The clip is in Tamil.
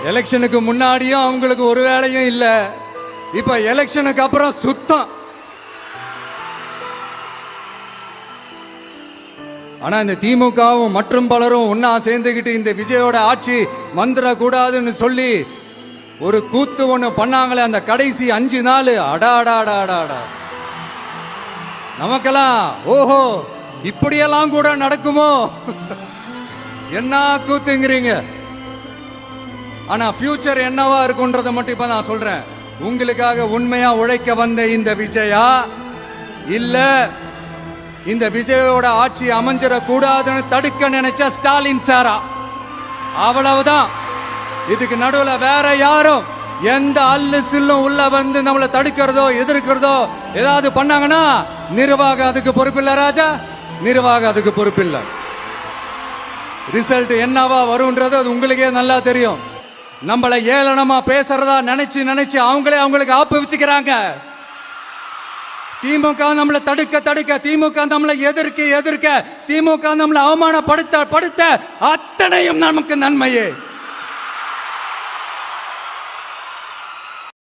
எலெக்ஷனுக்கு முன்னாடியும் அவங்களுக்கு ஒரு வேலையும் இல்ல, இப்ப எலெக்ஷனுக்கு அப்புறம் சுத்தம். ஆனா இந்த திமுகவும் மற்றும் பலரும் ஒன்னா சேர்ந்துகிட்டு இந்த விஜயோட ஆட்சி வந்துடக்கூடாதுன்னு சொல்லி ஒரு கூத்து ஒண்ணு பண்ணாங்களே அந்த கடைசி 5 நாள். அடாடாடாடாடா, நமக்கெல்லாம் ஓஹோ இப்படியெல்லாம் கூட நடக்குமோ என்ன கூத்துங்கிறீங்க. ஆனா ஃபியூச்சர் என்னவா இருக்குன்றத மட்டும் இப்ப நான் சொல்றேன். உங்களுக்காக உண்மையா உழைக்க வந்த இந்த விஜயா இல்ல இந்த விஜயோட ஆட்சி அமைஞ்சிட கூடாதுன்னு தடுக்க நினைச்ச ஸ்டாலின் சாரா, அவ்வளவுதான். இதுக்கு நடுவுல வேற யாரும் எந்த அல்லு சில்லும் உள்ள வந்து நம்மளை தடுக்கிறதோ எதிர்க்கிறதோ ஏதாவது பண்ணாங்கன்னா நிர்வாகம் அதுக்கு பொறுப்பில்லை ராஜா, நிர்வாகம் அதுக்கு பொறுப்பில்லை. ரிசல்ட் என்னவா வரும்ன்றது அது உங்களுக்கே நல்லா தெரியும். நம்மளை ஏளனமா பேசுறதா நினைச்சு அவங்களுக்கு ஆப்பு வச்சுக்கிறாங்க. திமுக நம்மளை தடுக்க, திமுக நம்மளை எதிர்க்க, திமுக நம்மளை அவமானப்படுத்த அத்தனையும் நமக்கு நன்மையே.